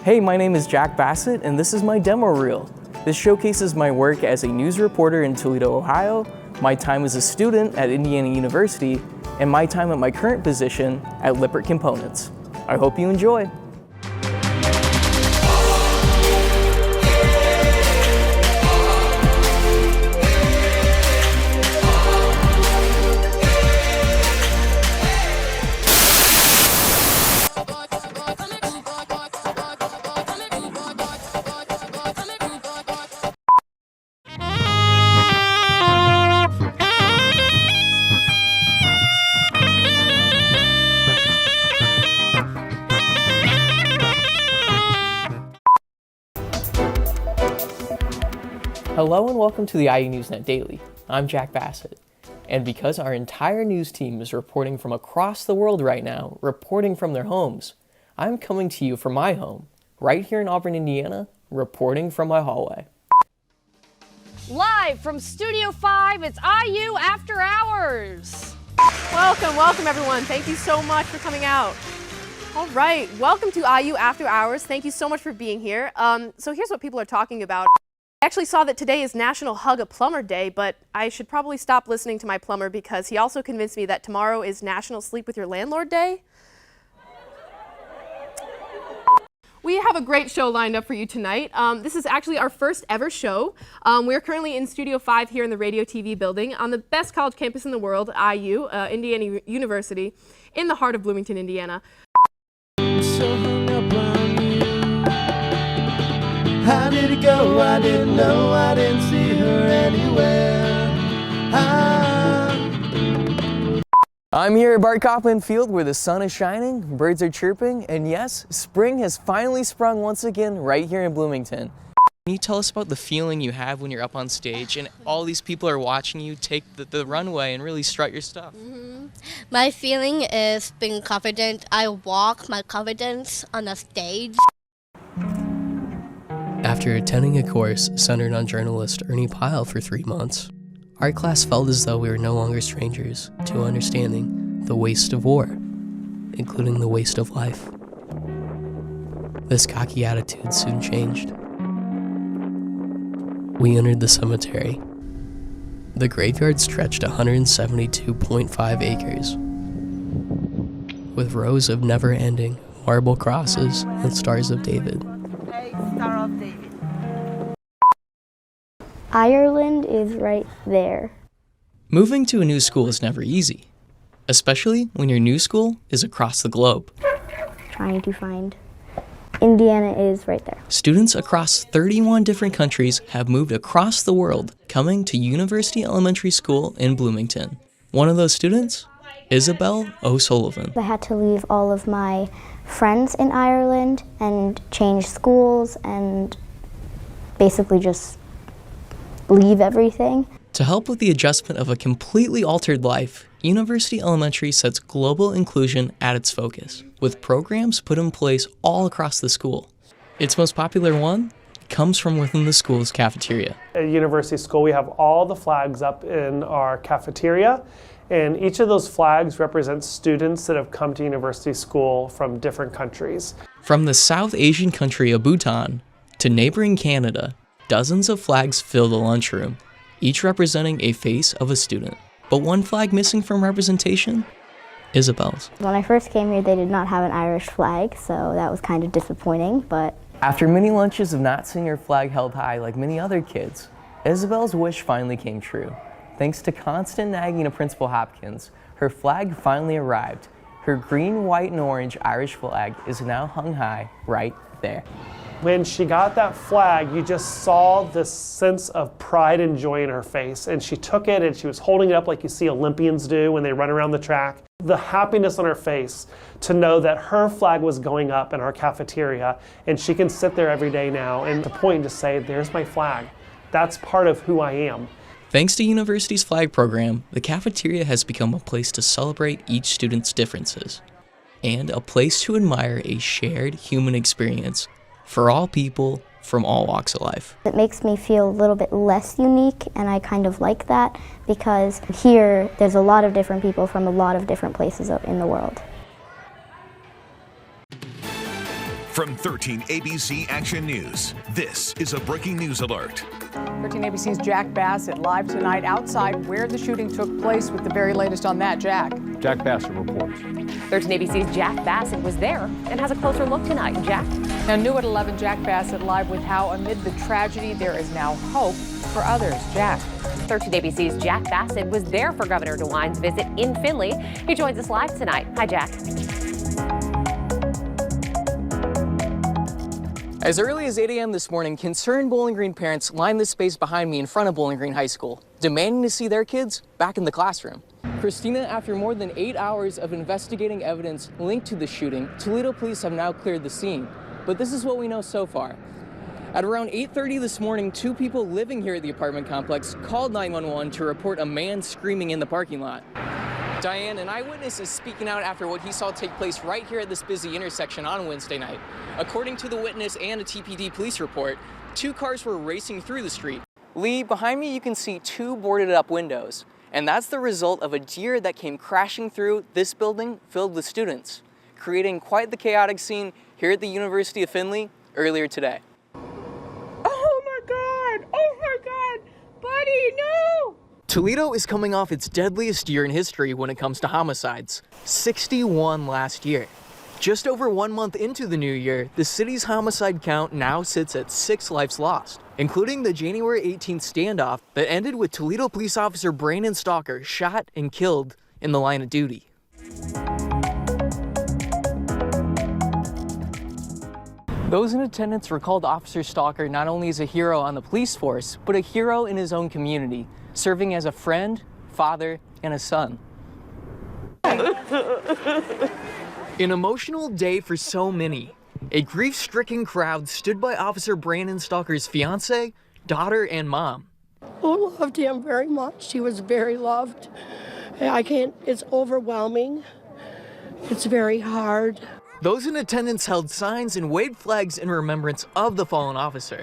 Hey, my name is Jack Bassett, and this is my demo reel. This showcases my work as a news reporter in Toledo, Ohio, my time as a student at Indiana University, and my time at my current position at Lippert Components. I hope you enjoy. Hello and welcome to the IU Newsnet Daily. I'm Jack Bassett. And because our entire news team is reporting from across the world right now, reporting from their homes, I'm coming to you from my home, right here in Auburn, Indiana, reporting from my hallway. Live from Studio 5, it's IU After Hours. Welcome everyone. Thank you so much for coming out. All right, welcome to IU After Hours. Thank you so much for being here. So here's what people are talking about. I actually saw that today is National Hug a Plumber Day, but I should probably stop listening to my plumber because he also convinced me that tomorrow is National Sleep with Your Landlord Day. We have a great show lined up for you tonight. This is actually our first ever show. We're currently in Studio 5 here in the Radio TV building on the best college campus in the world, IU, Indiana University, in the heart of Bloomington, Indiana. So hung up on you. How did it go? I didn't know. I didn't see her anywhere. I'm here at Bart Kaufman Field where the sun is shining, birds are chirping, and yes, spring has finally sprung once again right here in Bloomington. Can you tell us about the feeling you have when you're up on stage and all these people are watching you take the runway and really strut your stuff? My feeling is being confident. I walk my confidence on the stage. After attending a course centered on journalist Ernie Pyle for 3 months, our class felt as though we were no longer strangers to understanding the waste of war, including the waste of life. This cocky attitude soon changed. We entered the cemetery. The graveyard stretched 172.5 acres, with rows of never-ending marble crosses and stars of David. Star of David. Ireland is right there. Moving to a new school is never easy, especially when your new school is across the globe. Trying to find. Indiana is right there. Students across 31 different countries have moved across the world, coming to University Elementary School in Bloomington. One of those students, Isabel O'Sullivan. I had to leave all of my friends in Ireland and change schools and basically just leave everything. To help with the adjustment of a completely altered life, University Elementary sets global inclusion at its focus, with programs put in place all across the school. Its most popular one comes from within the school's cafeteria. At University School, we have all the flags up in our cafeteria, and each of those flags represents students that have come to University School from different countries. From the South Asian country of Bhutan to neighboring Canada, dozens of flags fill the lunchroom, each representing a face of a student. But one flag missing from representation? Isabel's. When I first came here, they did not have an Irish flag, so that was kind of disappointing, but... After many lunches of not seeing her flag held high like many other kids, Isabel's wish finally came true. Thanks to constant nagging of Principal Hopkins, her flag finally arrived. Her green, white, and orange Irish flag is now hung high right there. When she got that flag, you just saw this sense of pride and joy in her face. And she took it and she was holding it up like you see Olympians do when they run around the track. The happiness on her face to know that her flag was going up in our cafeteria and she can sit there every day now and to point and to say, there's my flag. That's part of who I am. Thanks to university's flag program, the cafeteria has become a place to celebrate each student's differences and a place to admire a shared human experience for all people from all walks of life. It makes me feel a little bit less unique, and I kind of like that because here there's a lot of different people from a lot of different places in the world. From 13 ABC Action News, this is a breaking news alert. 13 ABC's Jack Bassett live tonight outside where the shooting took place with the very latest on that. Jack Bassett reports. 13 ABC's Jack Bassett was there and has a closer look tonight. Jack? Now new at 11, Jack Bassett live with how amid the tragedy there is now hope for others. Jack? 13 ABC's Jack Bassett was there for Governor DeWine's visit in Findlay. He joins us live tonight. Hi, Jack. As early as 8 a.m. this morning, concerned Bowling Green parents lined the space behind me in front of Bowling Green High School, demanding to see their kids back in the classroom. Christina, after more than 8 hours of investigating evidence linked to the shooting, Toledo police have now cleared the scene. But this is what we know so far. At around 8:30 this morning, 2 people living here at the apartment complex called 911 to report a man screaming in the parking lot. Diane, an eyewitness, is speaking out after what he saw take place right here at this busy intersection on Wednesday night. According to the witness and a TPD police report, 2 cars were racing through the street. Lee, behind me you can see 2 boarded up windows, and that's the result of a deer that came crashing through this building filled with students, creating quite the chaotic scene here at the University of Findlay earlier today. Oh my God, buddy, no! Toledo is coming off its deadliest year in history when it comes to homicides, 61 last year. Just over 1 month into the new year, the city's homicide count now sits at 6 lives lost, including the January 18th standoff that ended with Toledo police officer Brandon Stalker shot and killed in the line of duty. Those in attendance recalled Officer Stalker not only as a hero on the police force, but a hero in his own community, serving as a friend, father, and a son. An emotional day for so many. A grief-stricken crowd stood by Officer Brandon Stalker's fiance, daughter, and mom. I loved him very much. He was very loved. It's overwhelming. It's very hard. Those in attendance held signs and waved flags in remembrance of the fallen officer.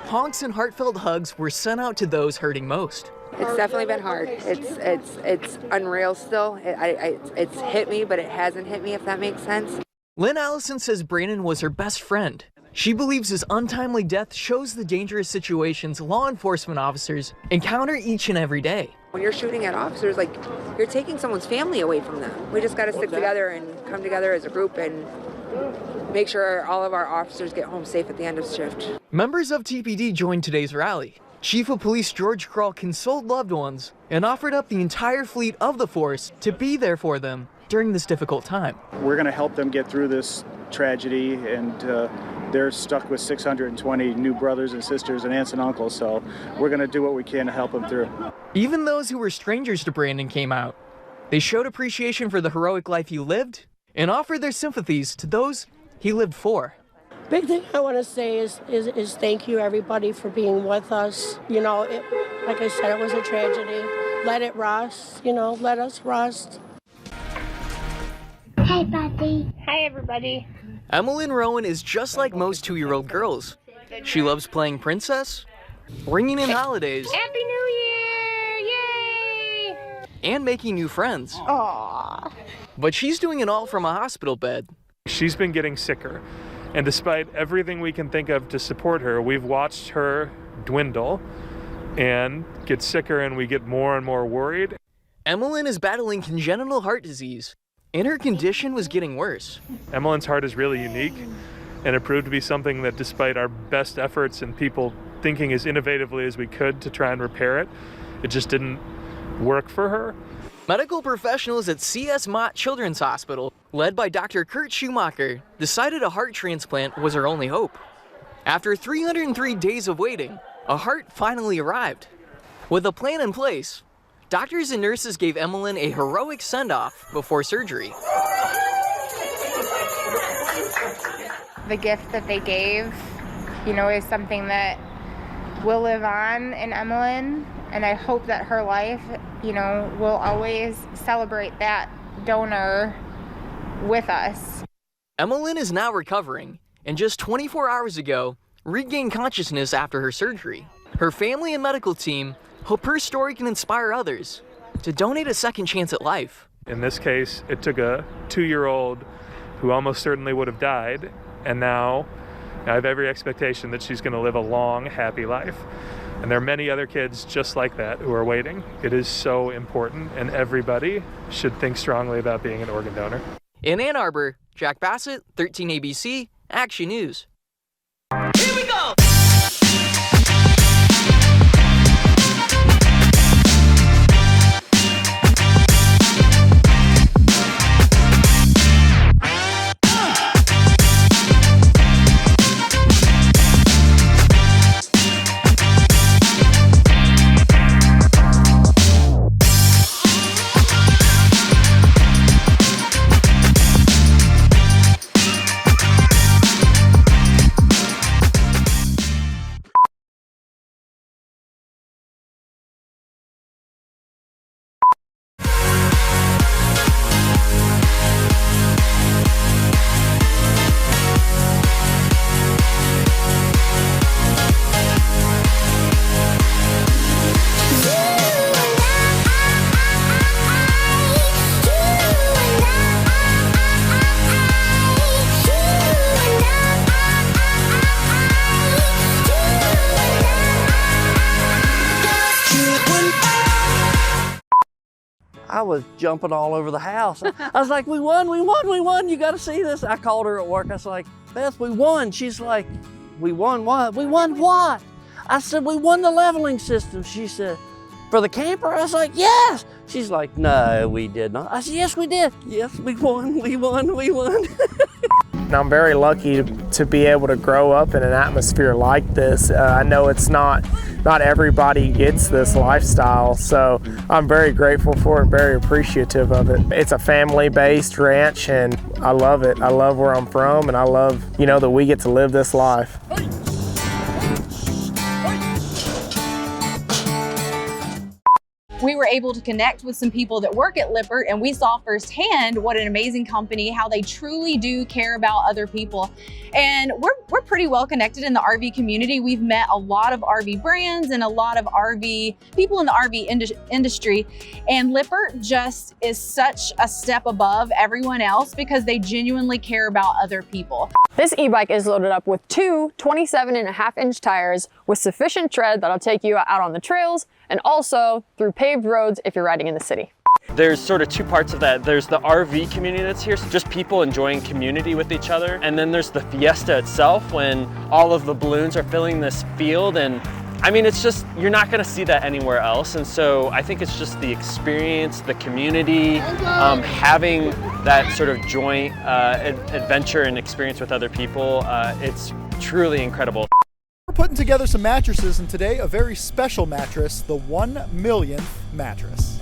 Honks and heartfelt hugs were sent out to those hurting most. It's definitely been hard. It's unreal still. It's hit me, but it hasn't hit me, if that makes sense. Lynn Allison says Brandon was her best friend. She believes his untimely death shows the dangerous situations law enforcement officers encounter each and every day. When you're shooting at officers, like, you're taking someone's family away from them. We just got to stick together and come together as a group and make sure all of our officers get home safe at the end of shift. Members of TPD joined today's rally. Chief of Police George Krall consoled loved ones and offered up the entire fleet of the force to be there for them during this difficult time. We're going to help them get through this tragedy, and they're stuck with 620 new brothers and sisters and aunts and uncles, so we're going to do what we can to help them through. Even those who were strangers to Brandon came out. They showed appreciation for the heroic life he lived and offered their sympathies to those he lived for. Big thing I want to say is thank you, everybody, for being with us. You know, like I said, it was a tragedy. Let it rust, let us rust. Hey, buddy. Hi, everybody. Emmeline Rowan is just like most 2-year-old girls. She loves playing princess, ringing in holidays, Happy New Year! Yay! and making new friends. Aww. But she's doing it all from a hospital bed. She's been getting sicker, and despite everything we can think of to support her, we've watched her dwindle and get sicker, and we get more and more worried. Emmeline is battling congenital heart disease, and her condition was getting worse. Emmeline's heart is really unique, and it proved to be something that, despite our best efforts and people thinking as innovatively as we could to try and repair it, it just didn't work for her. Medical professionals at C.S. Mott Children's Hospital, led by Dr. Kurt Schumacher, decided a heart transplant was her only hope. After 303 days of waiting, a heart finally arrived. With a plan in place, doctors and nurses gave Emmeline a heroic send-off before surgery. The gift that they gave, is something that will live on in Emmeline, and I hope that her life, will always celebrate that donor with us. Emmeline is now recovering, and just 24 hours ago, regained consciousness after her surgery. Her family and medical team hope her story can inspire others to donate a second chance at life. In this case, it took a 2-year-old who almost certainly would have died and now I have every expectation that she's going to live a long, happy life. And there are many other kids just like that who are waiting. It is so important, and everybody should think strongly about being an organ donor. In Ann Arbor, Jack Bassett, 13 ABC, Action News. Here we go! I was jumping all over the house. I was like, we won, we won, we won. You got to see this. I called her at work. I was like, Beth, we won. She's like, we won what? We won what? I said, we won the leveling system. She said, for the camper? I was like, yes. She's like, no, we did not. I said, yes, we did. Yes, we won, we won, we won. I'm very lucky to be able to grow up in an atmosphere like this. I know it's not everybody gets this lifestyle, so I'm very grateful for it and very appreciative of it. It's a family-based ranch, and I love it. I love where I'm from, and I love, that we get to live this life. We were able to connect with some people that work at Lippert, and we saw firsthand what an amazing company, how they truly do care about other people. And we're pretty well connected in the RV community. We've met a lot of RV brands and a lot of RV people in the RV industry. And Lippert just is such a step above everyone else because they genuinely care about other people. This e-bike is loaded up with two 27.5-inch tires with sufficient tread that'll take you out on the trails and also through paved roads if you're riding in the city. There's sort of two parts of that. There's the RV community that's here, so just people enjoying community with each other. And then there's the fiesta itself when all of the balloons are filling this field. And I mean, it's just, you're not gonna see that anywhere else. And so I think it's just the experience, the community, having that sort of joint adventure and experience with other people. It's truly incredible. We're putting together some mattresses, and today a very special mattress, the 1 millionth mattress.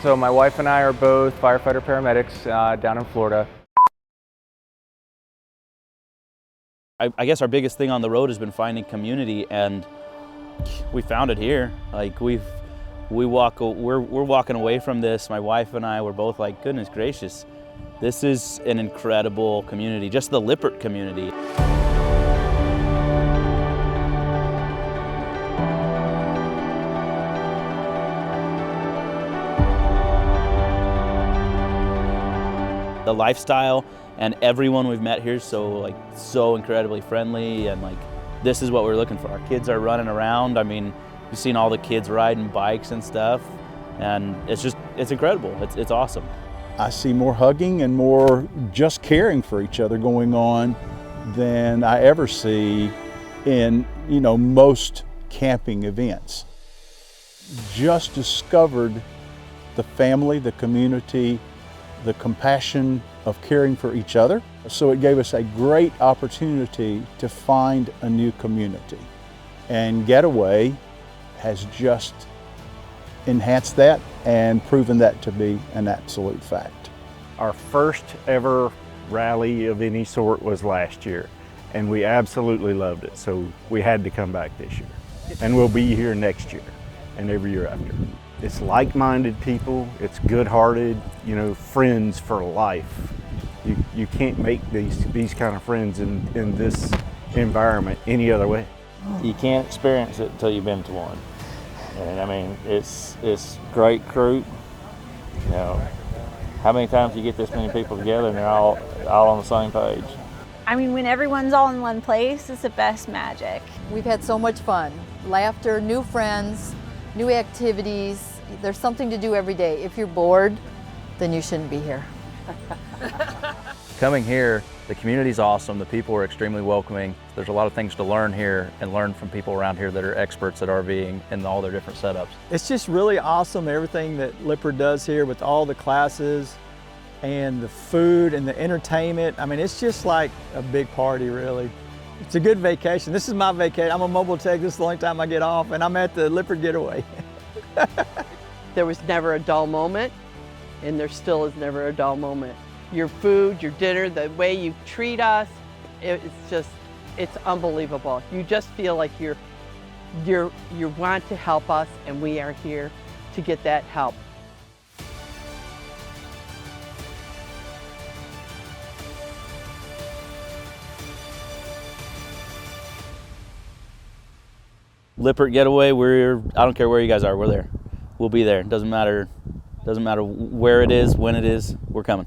So my wife and I are both firefighter paramedics down in Florida. I guess our biggest thing on the road has been finding community, and we found it here. Like we're walking away from this. My wife and I were both like, goodness gracious, this is an incredible community, just the Lippert community. The lifestyle and everyone we've met here is so incredibly friendly, and this is what we're looking for. Our kids are running around. I mean, you've seen all the kids riding bikes and stuff, and it's incredible. It's awesome. I see more hugging and more just caring for each other going on than I ever see in most camping events. Just discovered the family, the community, the compassion of caring for each other. So it gave us a great opportunity to find a new community. And Getaway has just enhanced that and proven that to be an absolute fact. Our first ever rally of any sort was last year, and we absolutely loved it, so we had to come back this year. and we'll be here next year and every year after. It's like-minded people, it's good-hearted, you know, friends for life. You can't make these kind of friends in this environment any other way. You can't experience it until you've been to one. And I mean, it's great crew. You know, how many times do you get this many people together and they're all on the same page? I mean, when everyone's all in one place, it's the best magic. We've had so much fun. Laughter, new friends, new activities. There's something to do every day. If you're bored, then you shouldn't be here. Coming here, the community's awesome, the people are extremely welcoming. There's a lot of things to learn here and learn from people around here that are experts at RVing and all their different setups. It's just really awesome, everything that Lippert does here with all the classes and the food and the entertainment. I mean, it's just like a big party, really. It's a good vacation. This is my vacation. I'm a mobile tech. This is the only time I get off, and I'm at the Lippert Getaway. There was never a dull moment, and there still is never a dull moment. Your food, your dinner, the way you treat us, it's unbelievable. You just feel like you want to help us, and we are here to get that help. Lippert Getaway, I don't care where you guys are, we're there. We'll be there. Doesn't matter where it is, when it is, we're coming.